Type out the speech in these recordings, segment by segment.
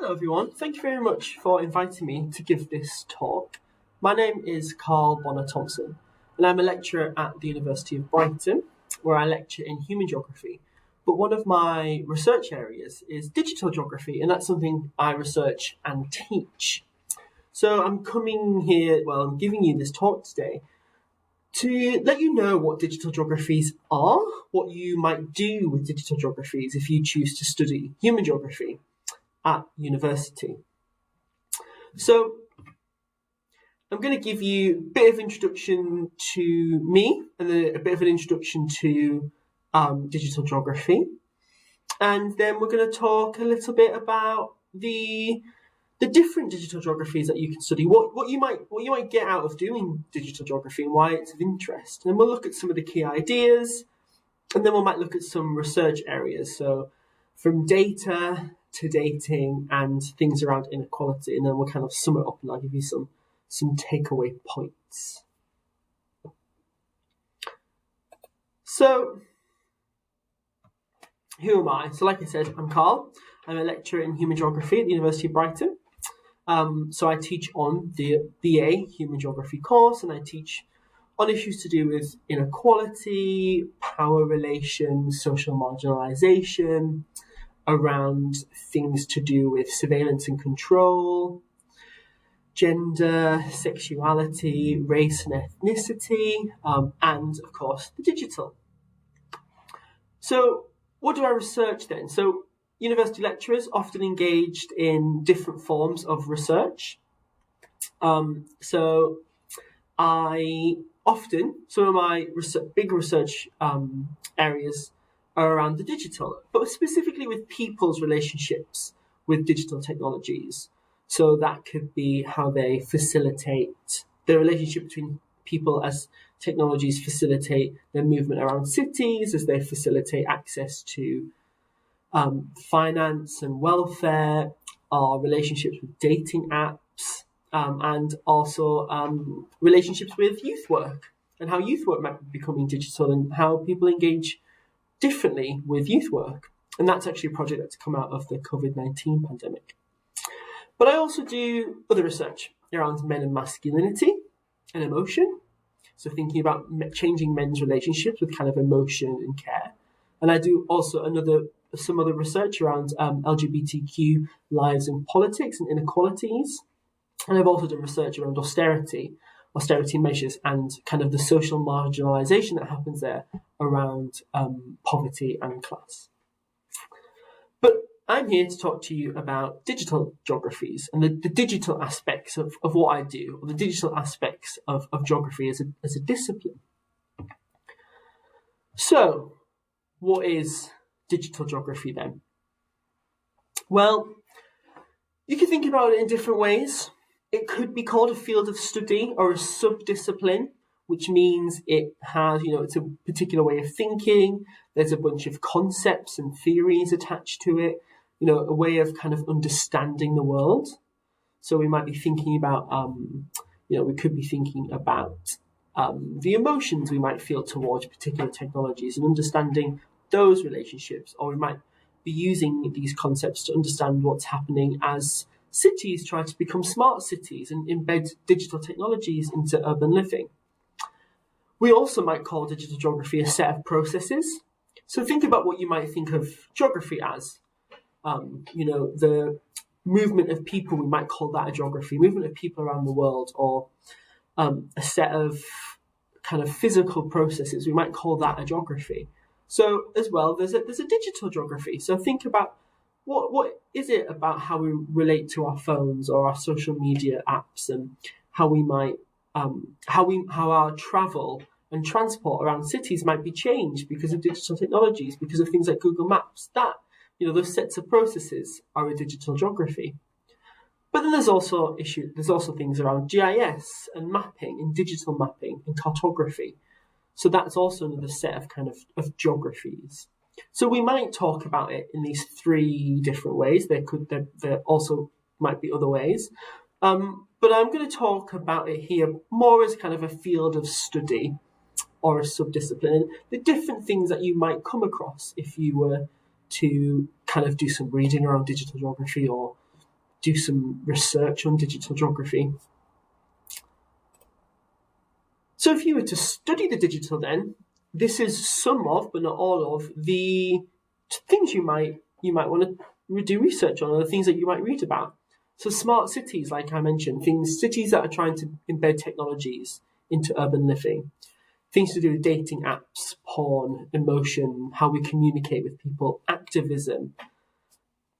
Hello everyone, thank you very much for inviting me to give this talk. My name is Carl Bonner-Thompson and I'm a lecturer at the University of Brighton, where I lecture in human geography. But one of my research areas is digital geography, and that's something I research and teach. So I'm giving you this talk today to let you know what digital geographies are, what you might do with digital geographies if you choose to study human geography at university. So I'm going to give you a bit of introduction to me and then a bit of an introduction to digital geography. And then we're going to talk a little bit about the different digital geographies that you can study, what you might get out of doing digital geography and why it's of interest. And we'll look at some of the key ideas, and then we might look at some research areas. So from data to dating and things around inequality, and then we'll kind of sum it up and I'll give you some takeaway points. So who am I? So like I said, I'm Carl. I'm a lecturer in human geography at the University of Brighton. So I teach on the BA Human Geography course, and I teach on issues to do with inequality, power relations, social marginalisation, around things to do with surveillance and control, gender, sexuality, race and ethnicity, and of course the digital. So what do I research then? So university lecturers often engaged in different forms of research. So some of my big research areas are around the digital, but specifically with people's relationships with digital technologies. So that could be how they facilitate the relationship between people as technologies facilitate their movement around cities, as they facilitate access to finance and welfare, our relationships with dating apps, and also relationships with youth work, and how youth work might be becoming digital and how people engage differently with youth work. And that's actually a project that's come out of the COVID-19 pandemic. But I also do other research around men and masculinity and emotion. So thinking about changing men's relationships with kind of emotion and care. And I do also some other research around LGBTQ lives in politics and inequalities. And I've also done research around austerity measures, and kind of the social marginalisation that happens there around poverty and class. But I'm here to talk to you about digital geographies and the digital aspects of what I do, or the digital aspects of geography as a discipline. So, what is digital geography then? Well, you can think about it in different ways. It could be called a field of study or a sub-discipline, which means it has, it's a particular way of thinking. There's a bunch of concepts and theories attached to it, a way of kind of understanding the world. So we might be thinking about, we could be thinking about the emotions we might feel towards particular technologies and understanding those relationships, or we might be using these concepts to understand what's happening as cities try to become smart cities and embed digital technologies into urban living. We also might call digital geography a set of processes. So think about what you might think of geography as. The movement of people, we might call that a geography, movement of people around the world, or a set of kind of physical processes, we might call that a geography. So as well, there's a digital geography. So think about what is it about how we relate to our phones or our social media apps, and how we might how our travel and transport around cities might be changed because of digital technologies, because of things like Google Maps. That those sets of processes are a digital geography. But then there's also things around GIS and mapping and digital mapping and cartography. So that's also another set of geographies. So we might talk about it in these three different ways. There also might be other ways. But I'm going to talk about it here more as kind of a field of study or a sub-discipline, and the different things that you might come across if you were to kind of do some reading around digital geography, or do some research on digital geography. So if you were to study the digital then, this is some of, but not all of, the things you might want to do research on, or the things that you might read about. So smart cities, like I mentioned, cities that are trying to embed technologies into urban living. Things to do with dating apps, porn, emotion, how we communicate with people, activism,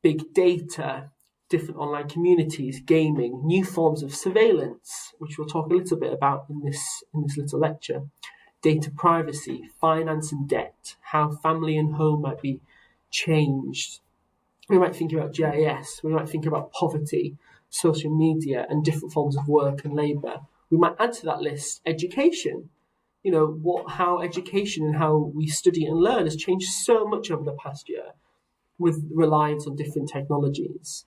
big data, different online communities, gaming, new forms of surveillance, which we'll talk a little bit about in this little lecture, data privacy, finance and debt, how family and home might be changed. We might think about GIS, we might think about poverty, social media, and different forms of work and labour. We might add to that list education. How education and how we study and learn has changed so much over the past year with reliance on different technologies.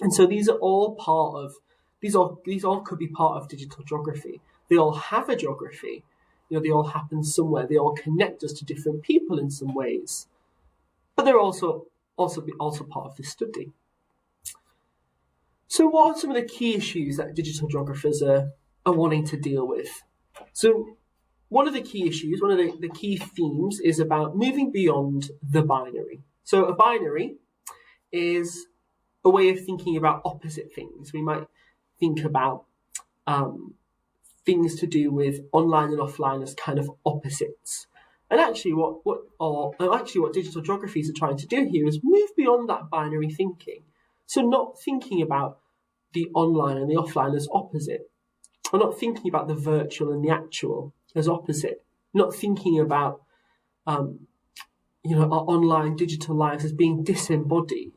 And so these are all part of, these all could be part of digital geography. They all have a geography. They all happen somewhere. They all connect us to different people in some ways. But they're also part of this study. So what are some of the key issues that digital geographers are wanting to deal with? So one of the key issues, one of the key themes is about moving beyond the binary. So a binary is a way of thinking about opposite things. We might think about things to do with online and offline as kind of opposites. And actually what digital geographies are trying to do here is move beyond that binary thinking. So not thinking about the online and the offline as opposite, or not thinking about the virtual and the actual as opposite, not thinking about our online digital lives as being disembodied,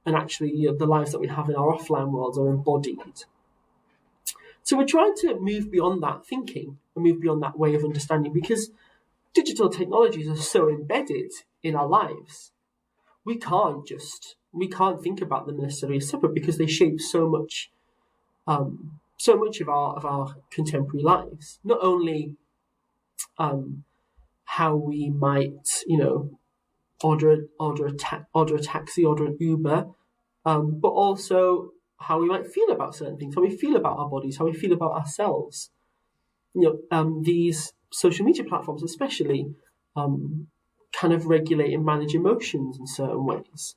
and actually the lives that we have in our offline worlds are embodied. So we're trying to move beyond that thinking and move beyond that way of understanding, because digital technologies are so embedded in our lives. We can't think about them necessarily as separate, because they shape so much of our contemporary lives. Not only how we might, order a taxi, order an Uber, but also how we might feel about certain things, how we feel about our bodies, how we feel about ourselves. These social media platforms especially kind of regulate and manage emotions in certain ways.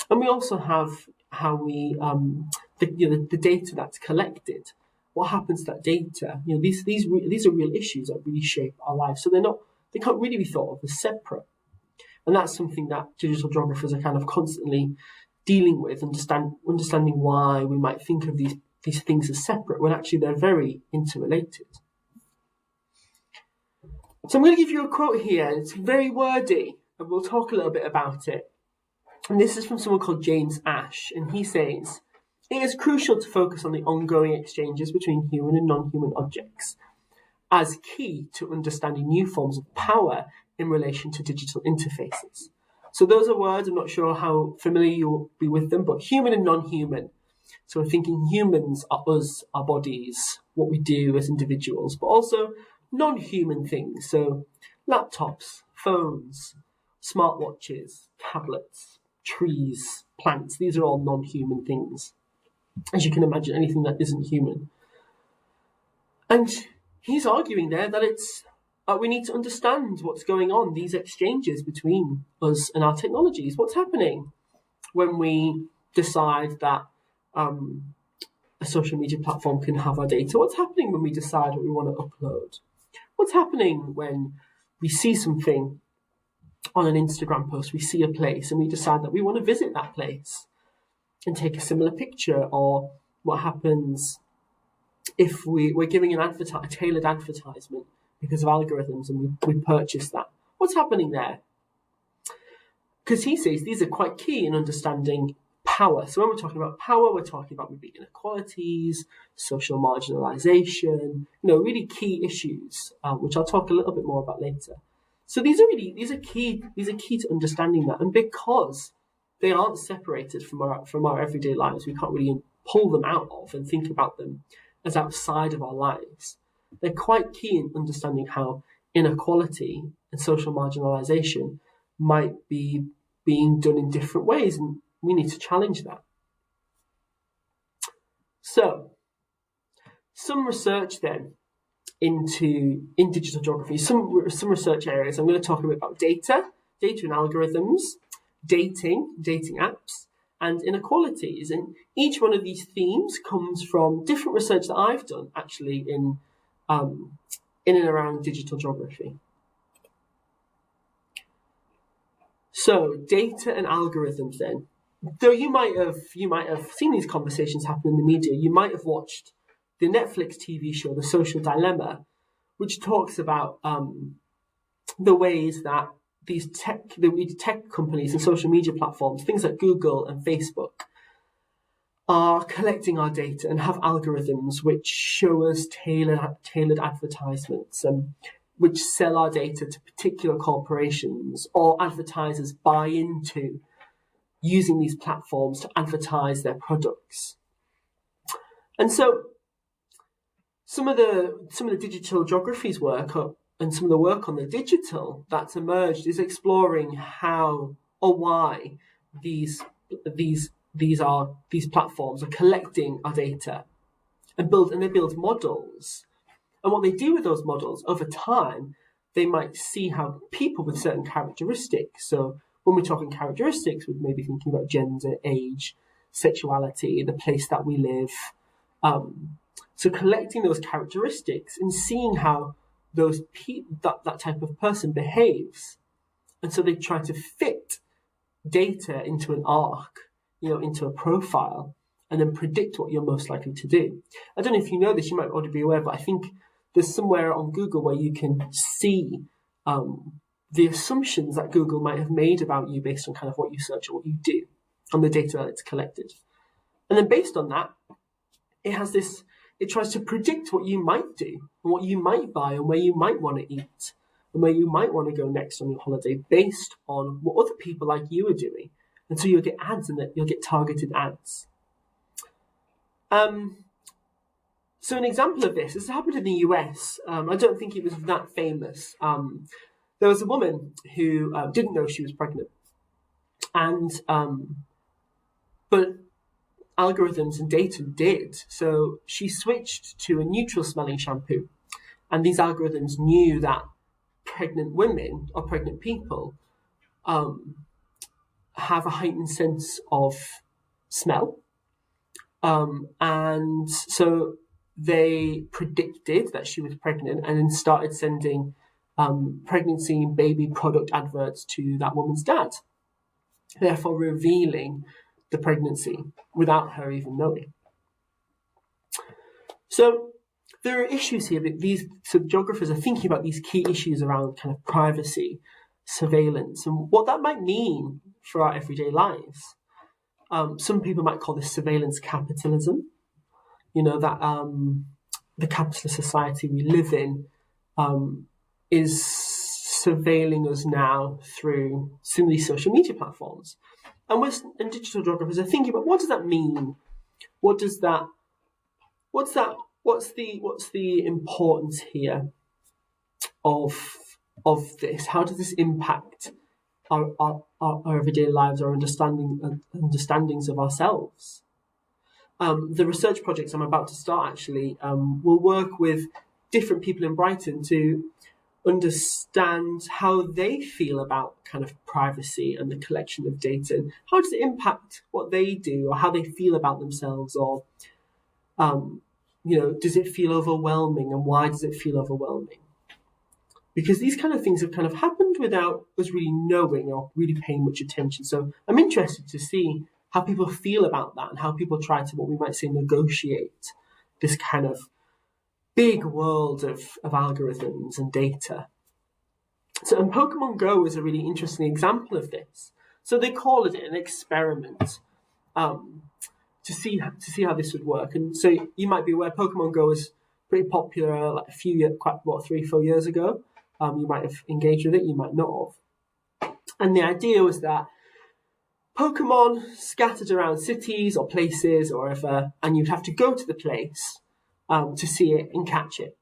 And we also have how we the data that's collected. What happens to that data? These are real issues that really shape our lives. So they can't really be thought of as separate. And that's something that digital geographers are kind of constantly dealing with, understanding why we might think of these things as separate when actually they're very interrelated. So I'm going to give you a quote here. It's very wordy, and we'll talk a little bit about it. And this is from someone called James Ash, and he says, "It is crucial to focus on the ongoing exchanges between human and non-human objects as key to understanding new forms of power in relation to digital interfaces." So those are words, I'm not sure how familiar you'll be with them, but human and non-human. So we're thinking humans are us, our bodies, what we do as individuals, but also non-human things. So laptops, phones, smartwatches, tablets, trees, plants, these are all non-human things. As you can imagine, anything that isn't human. And he's arguing there that we need to understand what's going on, these exchanges between us and our technologies. What's happening when we decide that a social media platform can have our data? What's happening when we decide what we want to upload? What's happening when we see something on an Instagram post, we see a place and we decide that we want to visit that place and take a similar picture? Or what happens if we're giving a tailored advertisement because of algorithms and we purchase that? What's happening there? Because he says these are quite key in understanding power. So when we're talking about power, we're talking about maybe inequalities, social marginalization, really key issues, which I'll talk a little bit more about later. So these are key to understanding that, and because they aren't separated from our everyday lives, we can't really pull them out of and think about them as outside of our lives. They're quite key in understanding how inequality and social marginalization might be being done in different ways, and we need to challenge that. So, some research then in digital geography, some research areas. I'm going to talk a bit about data and algorithms, dating apps, and inequalities. And each one of these themes comes from different research that I've done actually in and around digital geography. So data and algorithms then. Though you might have seen these conversations happen in the media, you might have watched the Netflix TV show The Social Dilemma, which talks about the ways that these tech companies and social media platforms, things like Google and Facebook, are collecting our data and have algorithms which show us tailored advertisements and which sell our data to particular corporations, or advertisers buy into using these platforms to advertise their products. And so some of the digital geographies work and some of the work on the digital that's emerged is exploring how or why these platforms are collecting our data and they build models. And what they do with those models over time, they might see how people with certain characteristics. So when we're talking characteristics, we're maybe thinking about gender, age, sexuality, the place that we live. So collecting those characteristics and seeing how that type of person behaves. And so they try to fit data into an arc, into a profile, and then predict what you're most likely to do. I don't know if you know this, you might already be aware, but I think there's somewhere on Google where you can see the assumptions that Google might have made about you based on kind of what you search or what you do on the data that it's collected. And then based on that, it tries to predict what you might do and what you might buy and where you might want to eat and where you might want to go next on your holiday based on what other people like you are doing. And so you'll get ads in it, you'll get targeted ads. So an example of this happened in the US. I don't think it was that famous. There was a woman who didn't know she was pregnant. And but algorithms and data did. So she switched to a neutral smelling shampoo. And these algorithms knew that pregnant women or pregnant people have a heightened sense of smell. And so they predicted that she was pregnant and then started sending pregnancy and baby product adverts to that woman's dad, therefore revealing the pregnancy without her even knowing. So there are issues here that these geographers are thinking about, these key issues around kind of privacy, surveillance, and what that might mean for our everyday lives. Some people might call this surveillance capitalism. That the capitalist society we live in is surveilling us now through some of these social media platforms. And digital geographers are thinking about, what does that mean? What's the importance here of this? How does this impact our everyday lives, our understandings of ourselves? The research projects I'm about to start actually will work with different people in Brighton to understand how they feel about kind of privacy and the collection of data, and how does it impact what they do or how they feel about themselves, or does it feel overwhelming, and why does it feel overwhelming? Because these kind of things have kind of happened without us really knowing or really paying much attention. So I'm interested to see how people feel about that and how people try to, what we might say, negotiate this kind of big world of algorithms and data. So, and Pokemon Go is a really interesting example of this. So they call it an experiment to see how this would work. And so you might be aware Pokemon Go was pretty popular like 3-4 years ago. You might have engaged with it, you might not have. And the idea was that Pokemon scattered around cities or places or wherever, and you'd have to go to the place to see it and catch it.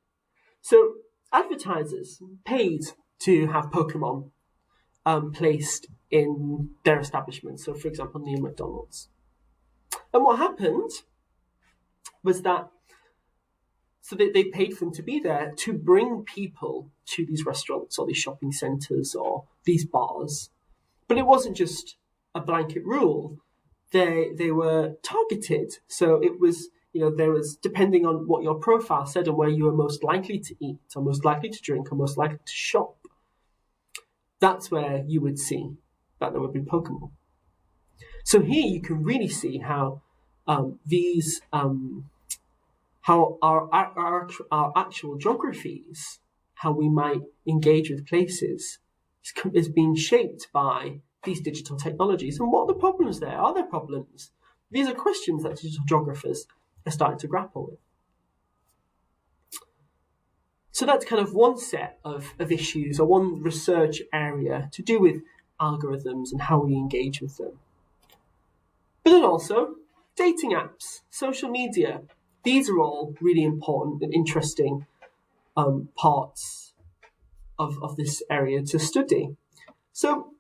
So advertisers paid to have Pokemon placed in their establishments. So, for example, near McDonald's. And what happened was that they paid for them to be there to bring people to these restaurants or these shopping centres or these bars. But it wasn't just a blanket rule. They were targeted. So it was, there was, depending on what your profile said and where you were most likely to eat or most likely to drink or most likely to shop, that's where you would see that there would be Pokemon. So here you can really see how how our actual geographies, how we might engage with places, is being shaped by these digital technologies. And what are the problems there? Are there problems? These are questions that digital geographers are starting to grapple with. So that's kind of one set of issues or one research area to do with algorithms and how we engage with them. But then also dating apps, social media. These are all really important and interesting parts of this area to study. So,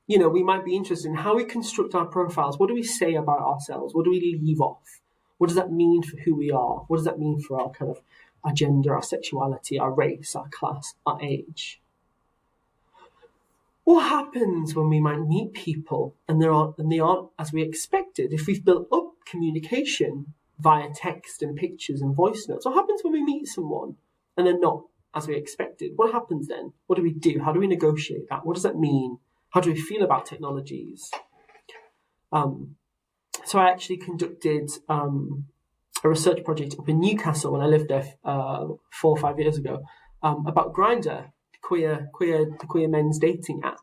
we might be interested in how we construct our profiles. What do we say about ourselves? What do we leave off? What does that mean for who we are? What does that mean for our kind of our gender, our sexuality, our race, our class, our age? What happens when we might meet people and they aren't as we expected? If we've built up communication via text and pictures and voice notes, what happens when we meet someone and they're not as we expected? What happens then? What do we do? How do we negotiate that? What does that mean? How do we feel about technologies? So I actually conducted a research project up in Newcastle when I lived there 4 or 5 years ago about Grindr, the queer men's dating app.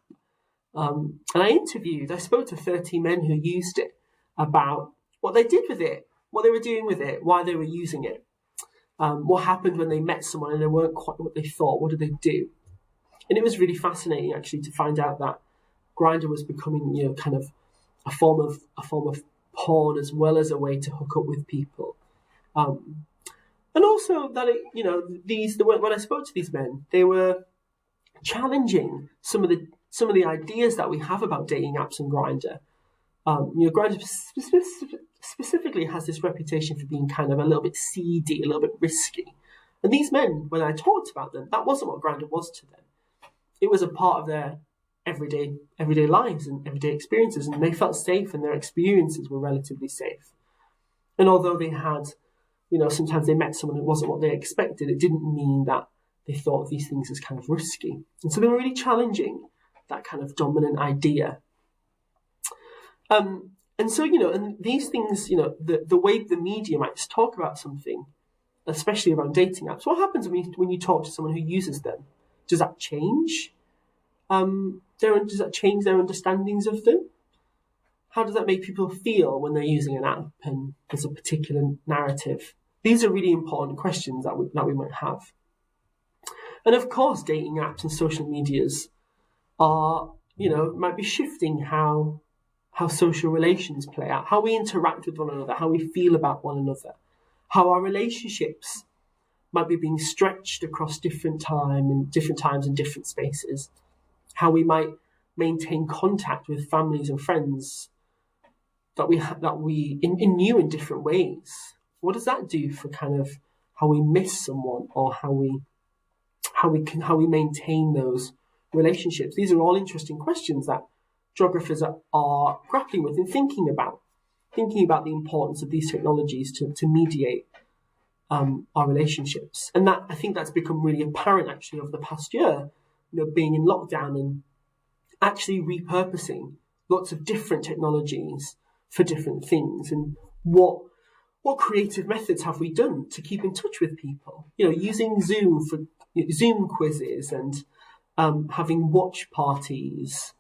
And I spoke to 30 men who used it about what they did with it, what they were doing with it, why they were using it, what happened when they met someone and they weren't quite what they thought, what did they do? And it was really fascinating actually to find out that Grindr was becoming, kind of a form of porn as well as a way to hook up with people. And also that when I spoke to these men, they were challenging some of the ideas that we have about dating apps and Grindr. Grindr specifically has this reputation for being kind of a little bit seedy, a little bit risky. And these men, when I talked about them, that wasn't what Grindr was to them. It was a part of their everyday lives and everyday experiences, and they felt safe and their experiences were relatively safe. And although they had, sometimes they met someone who wasn't what they expected, it didn't mean that they thought of these things as kind of risky. And so they were really challenging that kind of dominant idea. And so, and these things, the way the media might talk about something, especially around dating apps, what happens when you talk to someone who uses them? Does that change? Does that change their understandings of them? How does that make people feel when they're using an app and there's a particular narrative? These are really important questions that we might have. And of course, dating apps and social medias are, might be shifting how social relations play out, how we interact with one another, how we feel about one another, how our relationships might be being stretched across different times and different spaces, how we might maintain contact with families and friends that we in new and different ways. What does that do for kind of how we miss someone or how we maintain those relationships? These are all interesting questions that geographers are grappling with and thinking about the importance of these technologies to mediate our relationships. And that, I think that's become really apparent actually over the past year, being in lockdown and actually repurposing lots of different technologies for different things. And what creative methods have we done to keep in touch with people? Using Zoom for Zoom quizzes and having watch parties,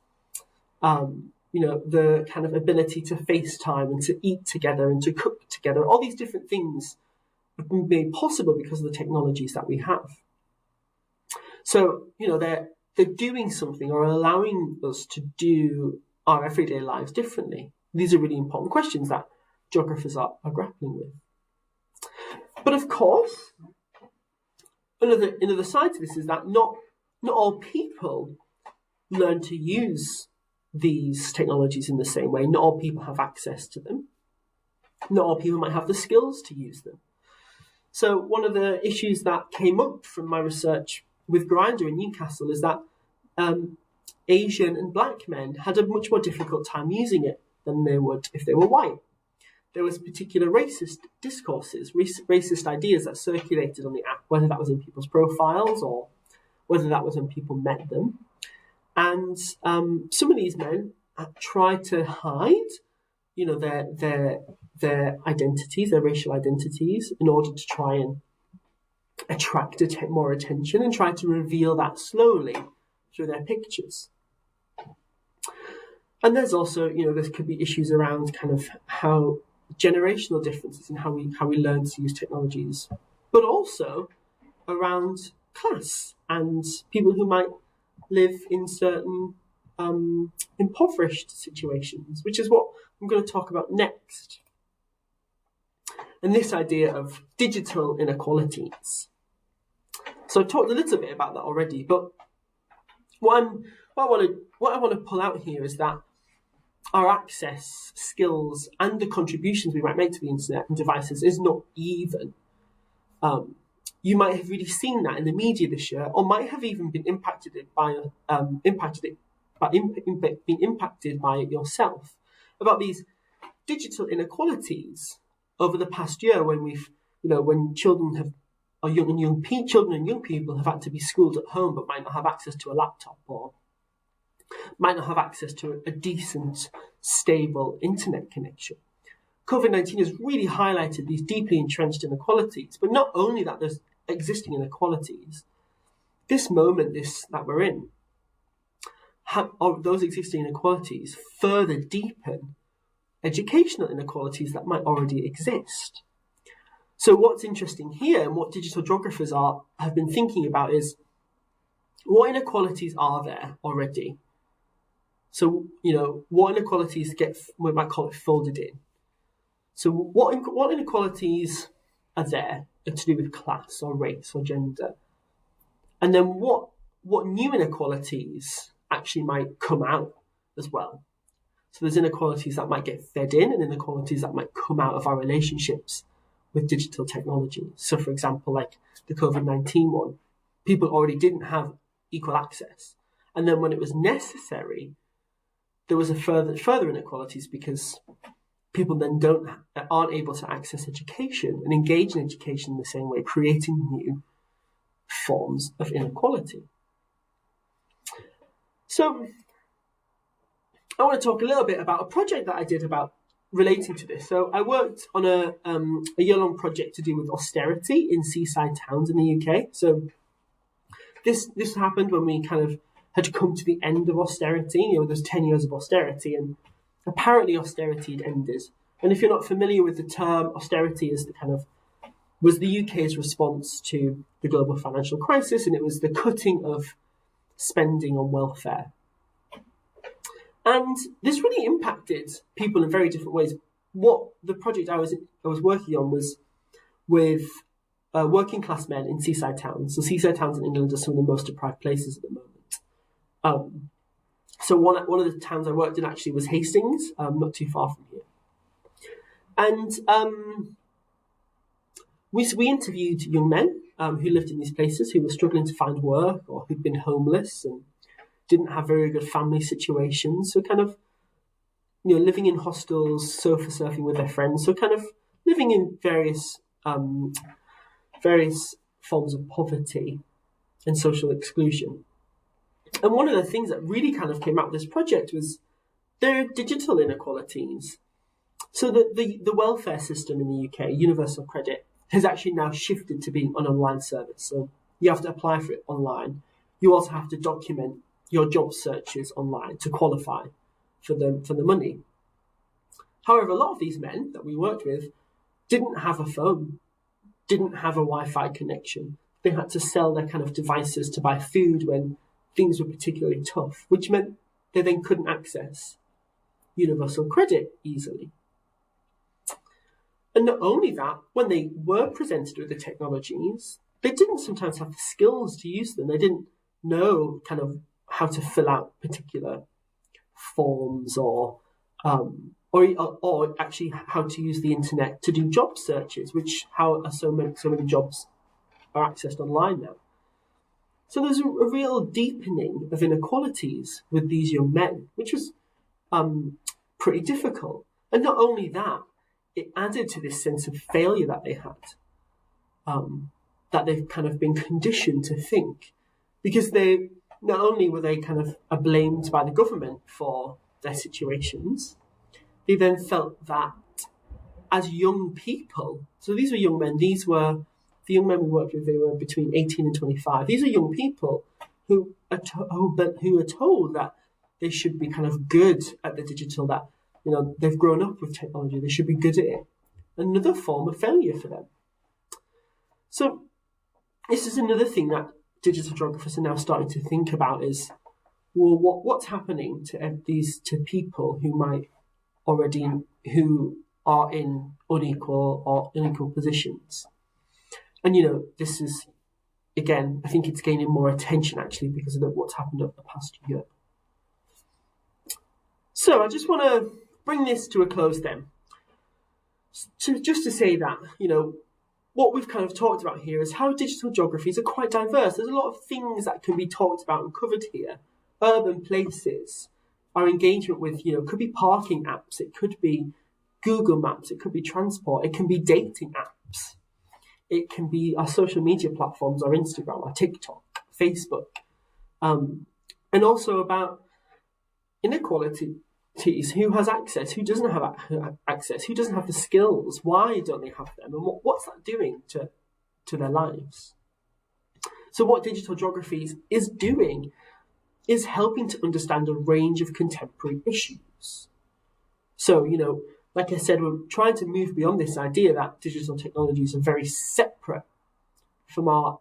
the kind of ability to FaceTime and to eat together and to cook together. All these different things have been made possible because of the technologies that we have. So, they're doing something or allowing us to do our everyday lives differently. These are really important questions that geographers are grappling with. But of course, another side to this is that not all people learn to use these technologies in the same way. Not all people have access to them. Not all people might have the skills to use them. So one of the issues that came up from my research with Grindr in Newcastle is that Asian and black men had a much more difficult time using it than they would if they were white. There was particular racist discourses, racist ideas that circulated on the app, whether that was in people's profiles or whether that was when people met them. And some of these men tried to hide, their identities, their racial identities, in order to try and attract more attention and try to reveal that slowly through their pictures. And there's also, there could be issues around kind of how generational differences in how we learn to use technologies, but also around class and people who might live in certain impoverished situations, which is what I'm going to talk about next. And this idea of digital inequalities. So I've talked a little bit about that already, but what I want to pull out here is that our access, skills, and the contributions we might make to the internet and devices is not even. You might have really seen that in the media this year, or might have even been impacted by it yourself, about these digital inequalities over the past year when children and young people have had to be schooled at home but might not have access to a laptop or might not have access to a decent, stable internet connection. COVID-19 has really highlighted these deeply entrenched inequalities, but not only that there's existing inequalities, this moment that we're in, those existing inequalities further deepen educational inequalities that might already exist. So what's interesting here and what digital geographers have been thinking about is what inequalities are there already? So, what inequalities we might call it folded in. So what inequalities are there to do with class or race or gender? And then what new inequalities actually might come out as well? So there's inequalities that might get fed in and inequalities that might come out of our relationships with digital technology. So for example, like the COVID-19 one, people already didn't have equal access. And then when it was necessary, there was further inequalities because people then aren't able to access education and engage in education in the same way, creating new forms of inequality. So I want to talk a little bit about a project that I did about relating to this. So I worked on a year-long project to do with austerity in seaside towns in the UK. So this happened when we kind of had come to the end of austerity. There's 10 years of austerity, and apparently austerity had ended. And if you're not familiar with the term, austerity was the UK's response to the global financial crisis, and it was the cutting of spending on welfare. And this really impacted people in very different ways. What the project I was working on was with working class men in seaside towns. So seaside towns in England are some of the most deprived places at the moment. So one of the towns I worked in actually was Hastings, not too far from here. And we interviewed young men who lived in these places, who were struggling to find work or who'd been homeless and didn't have very good family situations. So kind of, living in hostels, sofa surfing with their friends. So kind of living in various forms of poverty and social exclusion. And one of the things that really kind of came out of this project was there are digital inequalities. So the welfare system in the UK, Universal Credit, has actually now shifted to being an online service. So you have to apply for it online. You also have to document your job searches online to qualify for the money. However, a lot of these men that we worked with didn't have a phone, didn't have a Wi-Fi connection. They had to sell their kind of devices to buy food when things were particularly tough, which meant they then couldn't access Universal Credit easily. And not only that, when they were presented with the technologies, they didn't sometimes have the skills to use them. They didn't know kind of how to fill out particular forms or or actually how to use the internet to do job searches, which how so many jobs are accessed online now. So there's a real deepening of inequalities with these young men, which was pretty difficult. And not only that, it added to this sense of failure that they had, that they've kind of been conditioned to think, because they not only were they kind of blamed by the government for their situations, they then felt that as young people, so these were young men, these were the young men we worked with, they were between 18 and 25. These are young people who are told that they should be kind of good at the digital, that they've grown up with technology, they should be good at it. Another form of failure for them. So this is another thing that digital geographers are now starting to think about is, well, what's happening to people who are in unequal positions. And this is, again, I think it's gaining more attention actually because of what's happened over the past year. So I just want to bring this to a close then. Just to say that, what we've kind of talked about here is how digital geographies are quite diverse. There's a lot of things that can be talked about and covered here. Urban places, our engagement with, could be parking apps, it could be Google Maps, it could be transport, it can be dating apps, it can be our social media platforms, our Instagram, our TikTok, Facebook, and also about inequalities. Who has access? Who doesn't have access? Who doesn't have the skills? Why don't they have them? And what's that doing to their lives? So what digital geographies is doing is helping to understand a range of contemporary issues. So, like I said, we're trying to move beyond this idea that digital technologies are very separate from our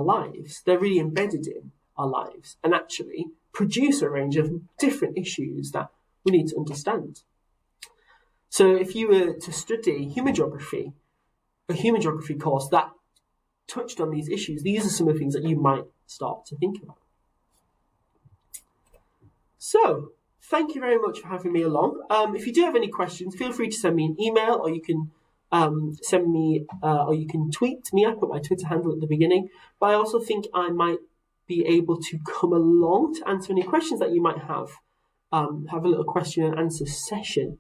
lives. They're really embedded in our lives and actually produce a range of different issues that we need to understand. So if you were to study human geography, a human geography course that touched on these issues, these are some of the things that you might start to think about. So, thank you very much for having me along. If you do have any questions, feel free to send me an email, or you can or you can tweet me. I put my Twitter handle at the beginning, but I also think I might be able to come along to answer any questions that you might have a little question and answer session.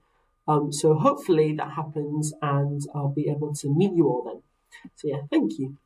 So hopefully that happens and I'll be able to meet you all then. So yeah, thank you.